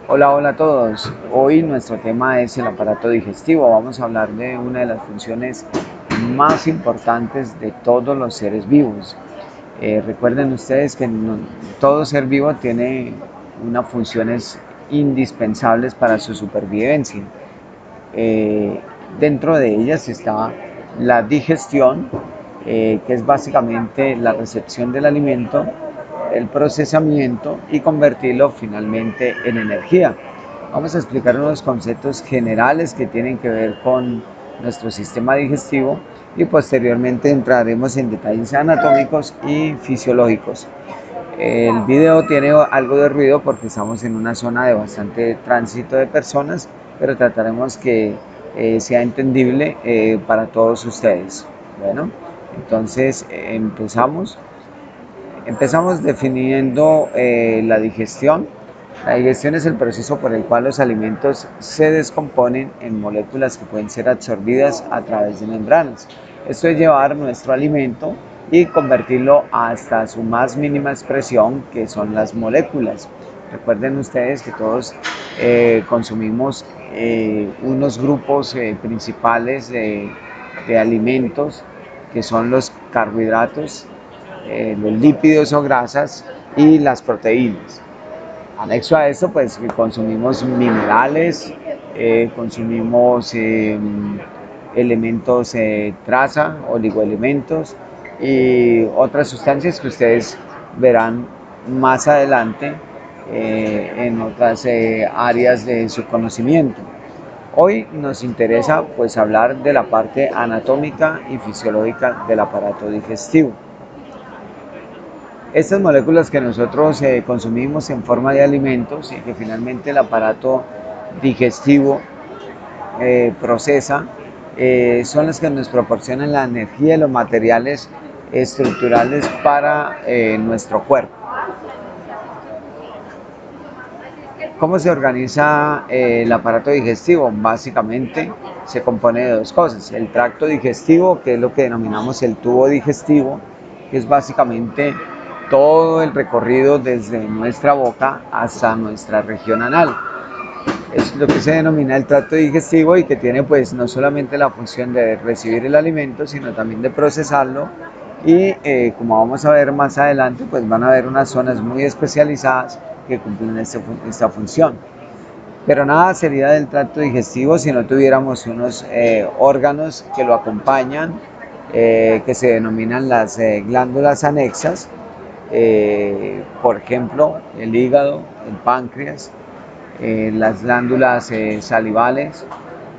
Hola, hola a todos. Hoy nuestro tema es el aparato digestivo. Vamos a hablar de una de las funciones más importantes de todos los seres vivos. Recuerden ustedes que todo ser vivo tiene unas funciones indispensables para su supervivencia. Eh, Dentro de ellas está la digestión, que es básicamente la recepción del alimento, el procesamiento y convertirlo finalmente en energía. Vamos a explicar unos conceptos generales que tienen que ver con nuestro sistema digestivo y posteriormente entraremos en detalles anatómicos y fisiológicos. El video tiene algo de ruido porque estamos en una zona de bastante tránsito de personas, pero trataremos que sea entendible para todos ustedes. Bueno, entonces empezamos. Empezamos definiendo la digestión. La digestión es el proceso por el cual los alimentos se descomponen en moléculas que pueden ser absorbidas a través de membranas. Esto es llevar nuestro alimento y convertirlo hasta su más mínima expresión, que son las moléculas. Recuerden ustedes que todos consumimos unos grupos principales de alimentos, que son los carbohidratos, los lípidos o grasas y las proteínas. Anexo a esto, pues consumimos minerales, consumimos elementos traza, oligoelementos y otras sustancias que ustedes verán más adelante en otras áreas de su conocimiento. Hoy nos interesa pues hablar de la parte anatómica y fisiológica del aparato digestivo. Estas moléculas que nosotros consumimos en forma de alimentos y que finalmente el aparato digestivo procesa, son las que nos proporcionan la energía y los materiales estructurales para nuestro cuerpo. ¿Cómo se organiza el aparato digestivo? Básicamente se compone de dos cosas: el tracto digestivo, que es lo que denominamos el tubo digestivo, que es básicamente todo el recorrido desde nuestra boca hasta nuestra región anal. Es lo que se denomina el tracto digestivo y que tiene pues no solamente la función de recibir el alimento, sino también de procesarlo y como vamos a ver más adelante, pues van a haber unas zonas muy especializadas que cumplen esta función. Pero nada sería del tracto digestivo si no tuviéramos unos órganos que lo acompañan, que se denominan las glándulas anexas, por ejemplo, el hígado, el páncreas, las glándulas salivales,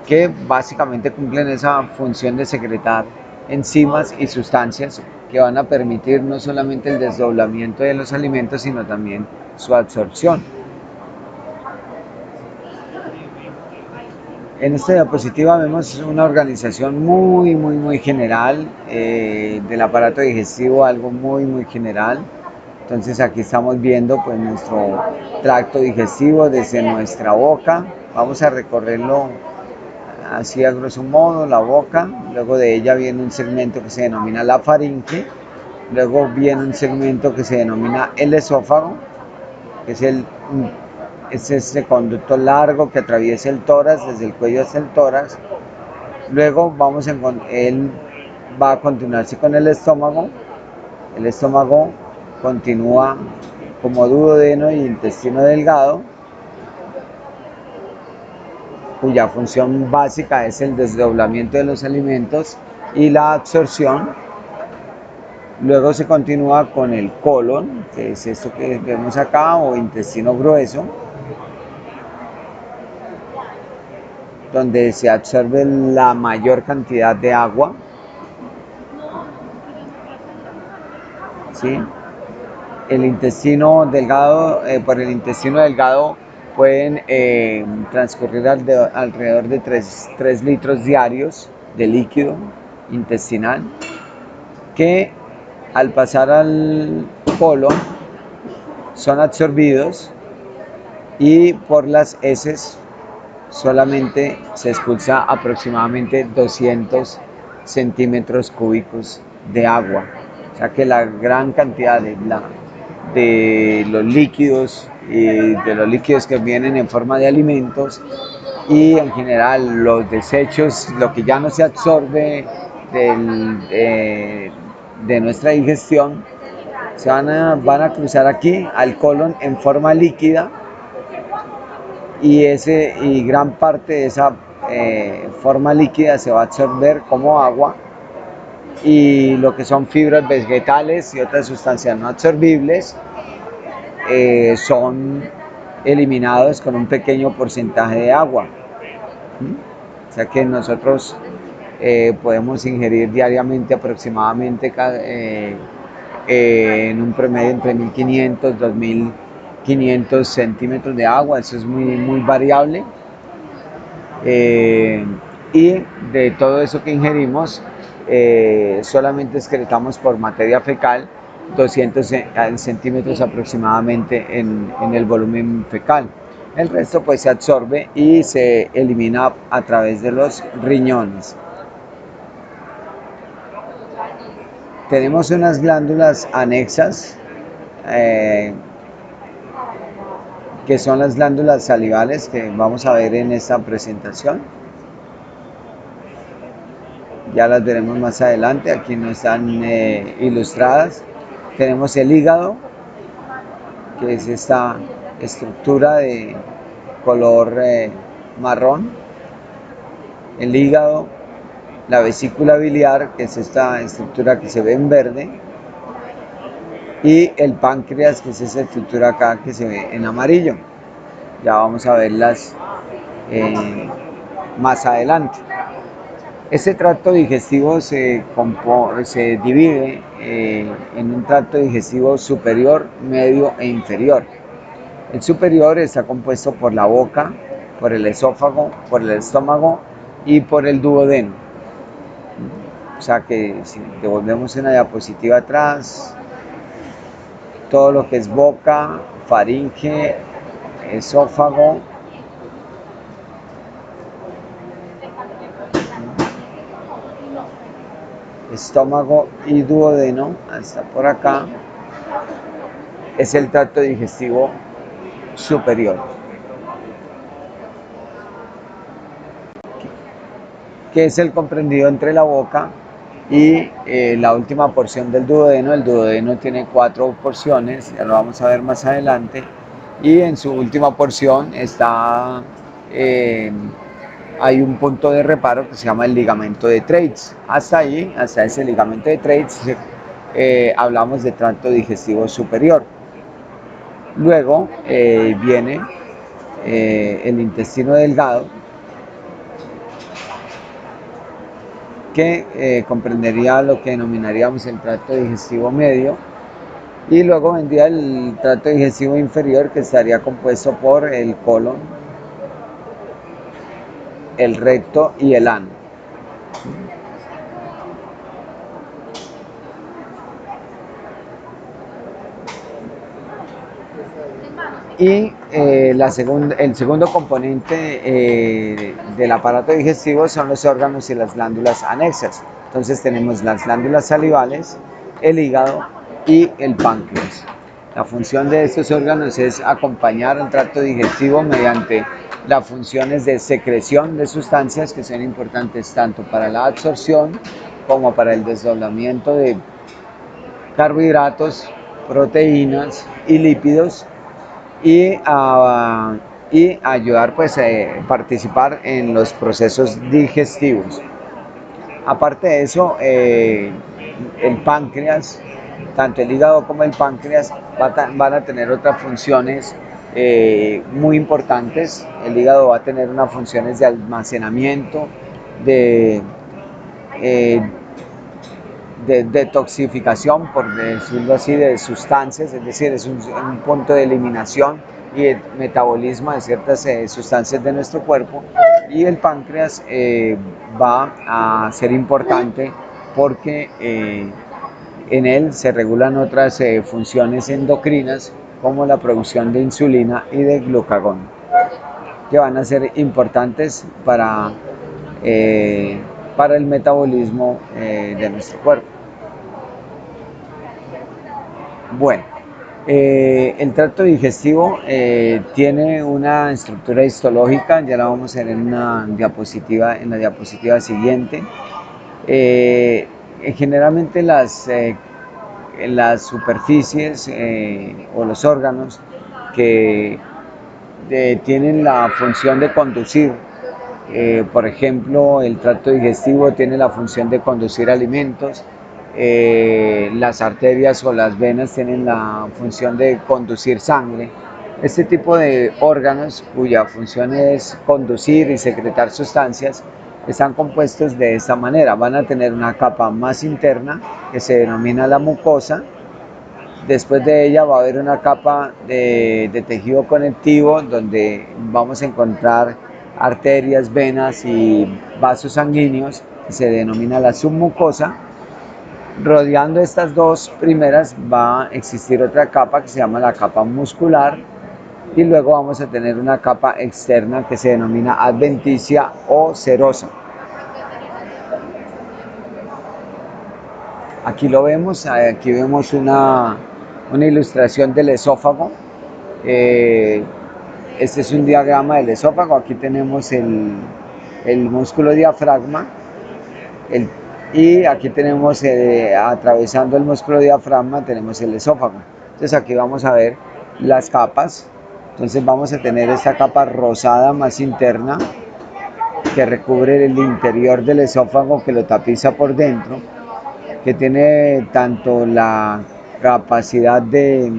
que básicamente cumplen esa función de secretar enzimas y sustancias que van a permitir no solamente el desdoblamiento de los alimentos, sino también su absorción. En esta diapositiva vemos una organización muy general del aparato digestivo, algo muy general. Entonces aquí estamos viendo pues nuestro tracto digestivo desde nuestra boca. Vamos a recorrerlo así a grosso modo, la boca. Luego de ella viene un segmento que se denomina la faringe. Luego viene un segmento que se denomina el esófago, que es este conducto largo que atraviesa el tórax, desde el cuello hasta el tórax. Luego él va a continuarse con el estómago. El estómago continúa como duodeno y intestino delgado, cuya función básica es el desdoblamiento de los alimentos y la absorción. Luego se continúa con el colon, que es esto que vemos acá, o intestino grueso, donde se absorbe la mayor cantidad de agua, ¿sí? El intestino delgado, por el intestino delgado pueden transcurrir alrededor de 3 litros diarios de líquido intestinal, que al pasar al colon son absorbidos y por las heces solamente se expulsa aproximadamente 200 centímetros cúbicos de agua. O sea que la gran cantidad de los líquidos y de los líquidos que vienen en forma de alimentos, y en general los desechos, lo que ya no se absorbe de nuestra digestión, van a cruzar aquí al colon en forma líquida, y gran parte de esa forma líquida se va a absorber como agua, y lo que son fibras vegetales y otras sustancias no absorbibles son eliminados con un pequeño porcentaje de agua. O sea que nosotros podemos ingerir diariamente aproximadamente en un promedio entre 1500 y 2500 centímetros de agua. Eso es muy variable. Y de todo eso que ingerimos, solamente excretamos por materia fecal 200 centímetros aproximadamente en el volumen fecal. El resto pues se absorbe y se elimina a través de los riñones. Tenemos unas glándulas anexas, que son las glándulas salivales, que vamos a ver en esta presentación. Ya las veremos más adelante, aquí no están ilustradas. Tenemos el hígado, que es esta estructura de color marrón. El hígado, la vesícula biliar, que es esta estructura que se ve en verde, y el páncreas, que es esa estructura acá que se ve en amarillo. Ya vamos a verlas más adelante. Este tracto digestivo se divide en un tracto digestivo superior, medio e inferior. El superior está compuesto por la boca, por el esófago, por el estómago y por el duodeno. O sea que si devolvemos una diapositiva atrás, todo lo que es boca, faringe, esófago, estómago y duodeno, hasta por acá, es el tracto digestivo superior, que es el comprendido entre la boca y la última porción del duodeno. El duodeno tiene 4 porciones, ya lo vamos a ver más adelante, y en su última porción está hay un punto de reparo que se llama el ligamento de Treitz. Hasta ahí, hasta ese ligamento de Treitz, hablamos de tracto digestivo superior. Luego viene el intestino delgado, que comprendería lo que denominaríamos el tracto digestivo medio, y luego vendría el tracto digestivo inferior, que estaría compuesto por el colon, el recto y el ano. Y el segundo componente del aparato digestivo son los órganos y las glándulas anexas. Entonces tenemos las glándulas salivales, el hígado y el páncreas. La función de estos órganos es acompañar al tracto digestivo mediante las funciones de secreción de sustancias que son importantes tanto para la absorción como para el desdoblamiento de carbohidratos, proteínas y lípidos, y ayudar pues a participar en los procesos digestivos. Aparte de eso, el páncreas, tanto el hígado como el páncreas van a tener otras funciones muy importantes. El hígado va a tener unas funciones de almacenamiento, de detoxificación, por decirlo así, de sustancias, es decir, es un punto de eliminación y de metabolismo de ciertas sustancias de nuestro cuerpo. Y el páncreas va a ser importante porque en él se regulan otras funciones endocrinas, como la producción de insulina y de glucagón, que van a ser importantes para el metabolismo de nuestro cuerpo. Bueno, El tracto digestivo tiene una estructura histológica, ya la vamos a ver en en la diapositiva siguiente. Generalmente las superficies o los órganos que tienen la función de conducir, por ejemplo, el tracto digestivo tiene la función de conducir alimentos, las arterias o las venas tienen la función de conducir sangre. Este tipo de órganos cuya función es conducir y secretar sustancias están compuestos de esta manera. Van a tener una capa más interna que se denomina la mucosa. Después de ella va a haber una capa de tejido conectivo donde vamos a encontrar arterias, venas y vasos sanguíneos, que se denomina la submucosa. Rodeando estas dos primeras va a existir otra capa que se llama la capa muscular, y luego vamos a tener una capa externa que se denomina adventicia o serosa. Aquí lo vemos, aquí vemos una ilustración del esófago. Este es un diagrama del esófago. Aquí tenemos el músculo diafragma y aquí tenemos atravesando el músculo diafragma tenemos el esófago. Entonces aquí vamos a ver las capas. Entonces vamos a tener esta capa rosada más interna que recubre el interior del esófago, que lo tapiza por dentro, que tiene tanto la capacidad de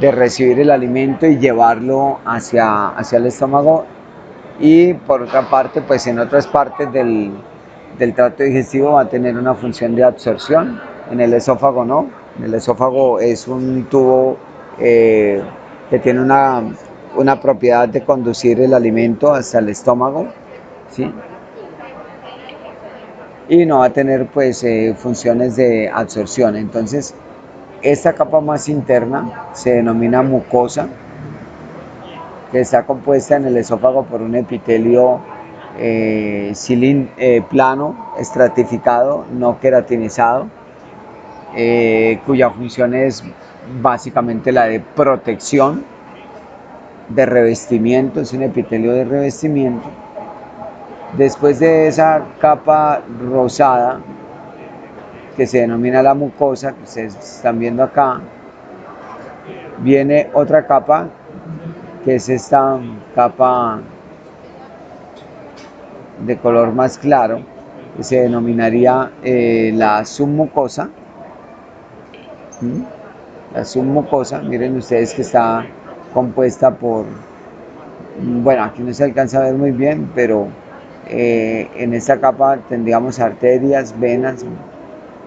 recibir el alimento y llevarlo hacia el estómago, y por otra parte, pues en otras partes del tracto digestivo va a tener una función de absorción. En el esófago no. En el esófago es un tubo que tiene una propiedad de conducir el alimento hasta el estómago, ¿sí? Y no va a tener pues funciones de absorción. Entonces esta capa más interna se denomina mucosa, que está compuesta en el esófago por un epitelio plano, estratificado, no queratinizado, cuya función es básicamente la de protección, de revestimiento, es un epitelio de revestimiento. Después de esa capa rosada, que se denomina la mucosa, que ustedes están viendo acá, viene otra capa, que es esta capa de color más claro, que se denominaría la submucosa. La submucosa, miren ustedes que está compuesta por, bueno, aquí no se alcanza a ver muy bien, pero en esta capa tendríamos arterias, venas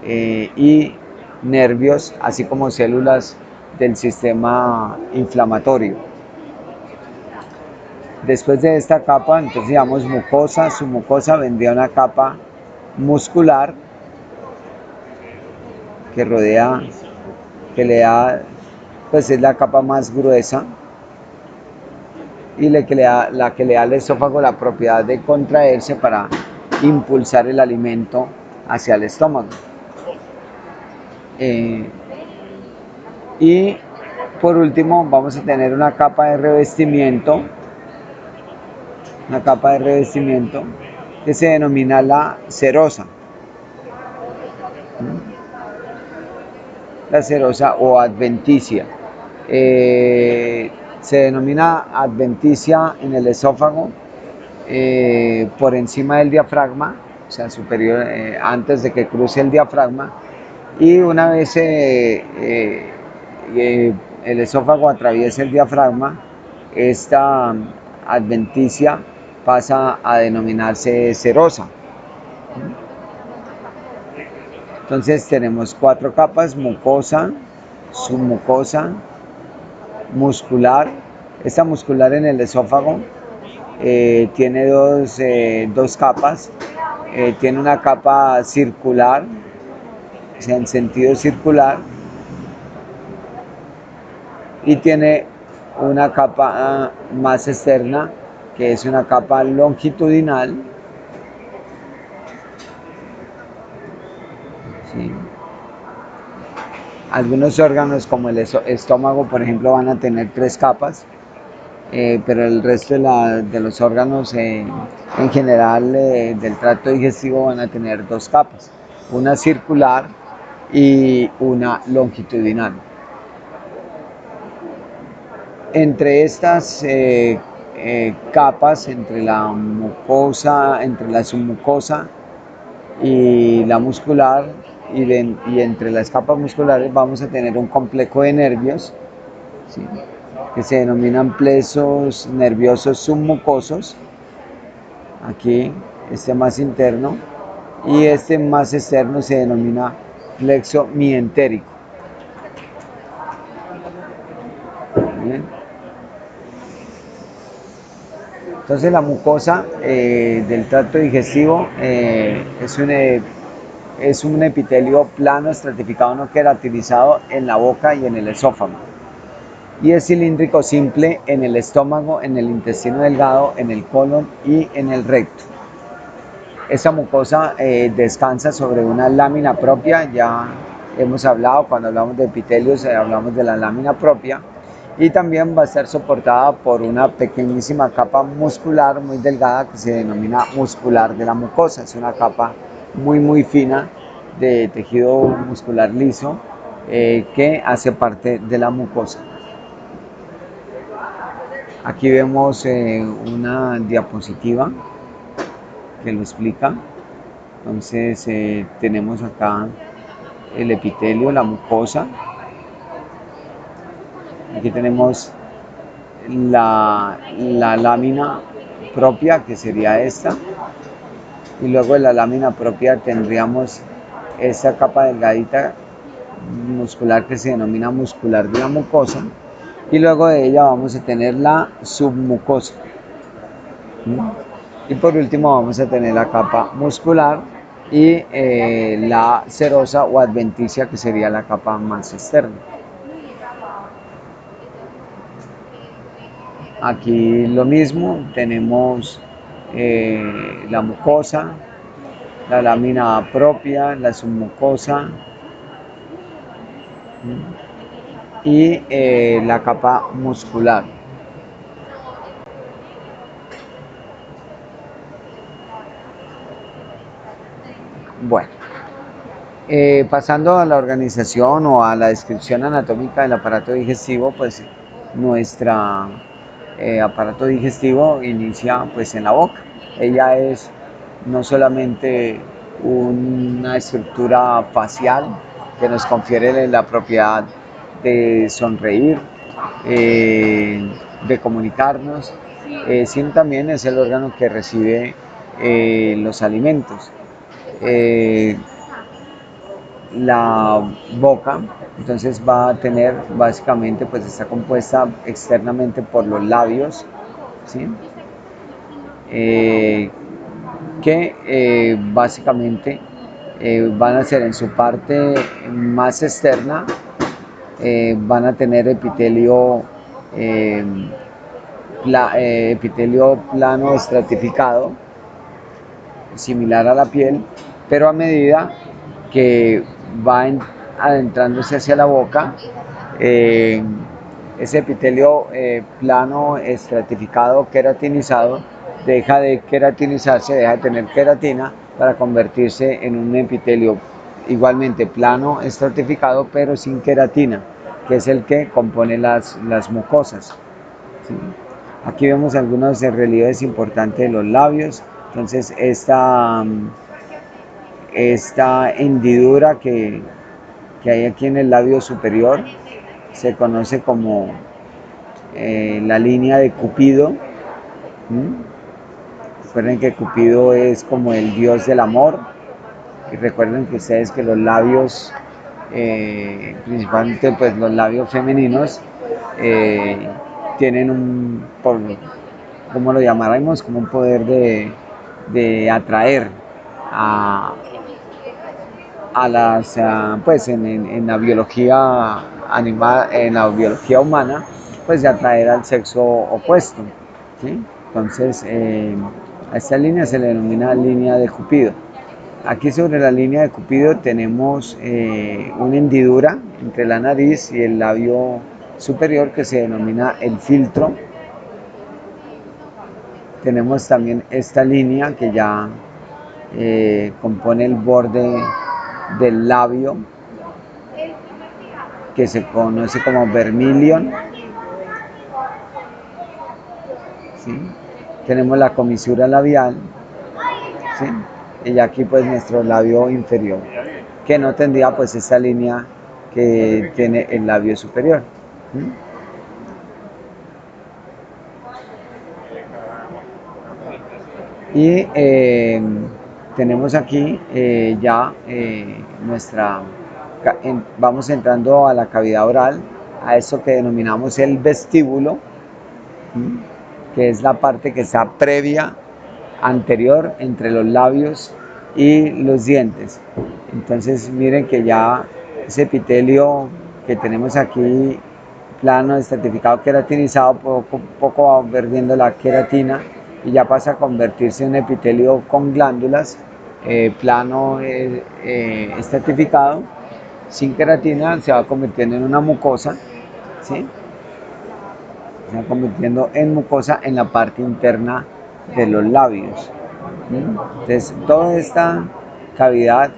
y nervios, así como células del sistema inflamatorio. Después de esta capa, entonces digamos mucosa, submucosa, vendría una capa muscular que rodea, que le da, pues es la capa más gruesa y la que le da al esófago la propiedad de contraerse para impulsar el alimento hacia el estómago. Y por último vamos a tener una capa de revestimiento, que se denomina la serosa. La serosa o adventicia. Se denomina adventicia en el esófago por encima del diafragma, o sea, superior, antes de que cruce el diafragma, y una vez el esófago atraviesa el diafragma, esta adventicia pasa a denominarse serosa. Entonces tenemos 4 capas: mucosa, submucosa, muscular. Esta muscular en el esófago tiene dos capas. Tiene una capa circular, o sea, en sentido circular, y tiene una capa más externa, que es una capa longitudinal. ¿Sí? Algunos órganos como el estómago, por ejemplo, van a tener 3 capas, pero el resto de los órganos en general del tracto digestivo van a tener 2 capas, una circular y una longitudinal. Entre estas capas, entre la mucosa, entre la submucosa y la muscular, y entre las capas musculares vamos a tener un complejo de nervios, ¿sí?, que se denominan plexos nerviosos submucosos. Aquí este más interno, y este más externo se denomina plexo mientérico. Bien. Entonces la mucosa del tracto digestivo es un epitelio plano, estratificado, no queratinizado en la boca y en el esófago. Y es cilíndrico simple en el estómago, en el intestino delgado, en el colon y en el recto. Esa mucosa descansa sobre una lámina propia. Ya hemos hablado, cuando hablamos de epitelios, hablamos de la lámina propia. Y también va a estar soportada por una pequeñísima capa muscular muy delgada que se denomina muscular de la mucosa. Es una capa muy fina de tejido muscular liso que hace parte de la mucosa. Aquí vemos una diapositiva que lo explica. Entonces tenemos acá el epitelio, la mucosa. Aquí tenemos la lámina propia, que sería esta, y luego de la lámina propia tendríamos esta capa delgadita muscular que se denomina muscular de la mucosa, y luego de ella vamos a tener la submucosa. Y por último vamos a tener la capa muscular y la serosa o adventicia, que sería la capa más externa. Aquí lo mismo, tenemos la mucosa, la lámina propia, la submucosa y la capa muscular. Bueno, pasando a la organización o a la descripción anatómica del aparato digestivo, pues nuestra aparato digestivo inicia pues en la boca. Ella es no solamente una estructura facial que nos confiere la propiedad de sonreír, de comunicarnos, sino también es el órgano que recibe los alimentos. La boca entonces va a tener, básicamente, pues está compuesta externamente por los labios, ¿sí?, que básicamente van a ser en su parte más externa, van a tener epitelio plano estratificado, similar a la piel, pero a medida que va adentrándose hacia la boca, ese epitelio plano estratificado, queratinizado, deja de queratinizarse, deja de tener queratina para convertirse en un epitelio igualmente plano estratificado, pero sin queratina, que es el que compone las mucosas, ¿sí? Aquí vemos algunos relieves importantes de los labios. Entonces esta hendidura que hay aquí en el labio superior se conoce como la línea de Cupido. Recuerden que Cupido es como el dios del amor, y recuerden que ustedes que los labios, principalmente pues los labios femeninos, tienen ¿cómo lo llamaremos? Como un poder de atraer a las, pues en la biología animal, en la biología humana, pues de atraer al sexo opuesto, ¿sí? Entonces a esta línea se le denomina línea de Cupido. Aquí sobre la línea de Cupido tenemos una hendidura entre la nariz y el labio superior, que se denomina el filtro. Tenemos también esta línea que ya compone el borde del labio, que se conoce como vermilion, ¿sí? Tenemos la comisura labial, ¿sí? Y aquí pues nuestro labio inferior, que no tendría pues esta línea que tiene el labio superior, ¿sí? Y tenemos aquí ya vamos entrando a la cavidad oral, a eso que denominamos el vestíbulo, ¿sí? Que es la parte que está previa, anterior, entre los labios y los dientes. Entonces miren que ya ese epitelio que tenemos aquí, plano, estratificado, queratinizado, poco va perdiendo la queratina y ya pasa a convertirse en un epitelio con glándulas, plano, estratificado, sin queratina, se va convirtiendo en una mucosa, ¿sí? Se va convirtiendo en mucosa en la parte interna de los labios. Entonces, toda esta cavidad,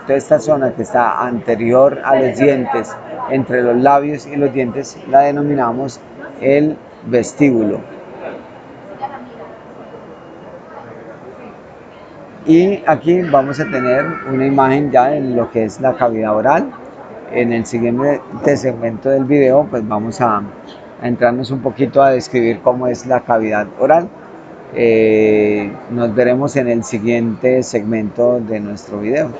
toda esta zona que está anterior a los dientes, entre los labios y los dientes, la denominamos el vestíbulo. Y aquí vamos a tener una imagen ya en lo que es la cavidad oral. En el siguiente segmento del video, pues vamos a entrarnos un poquito a describir cómo es la cavidad oral. Nos veremos en el siguiente segmento de nuestro video.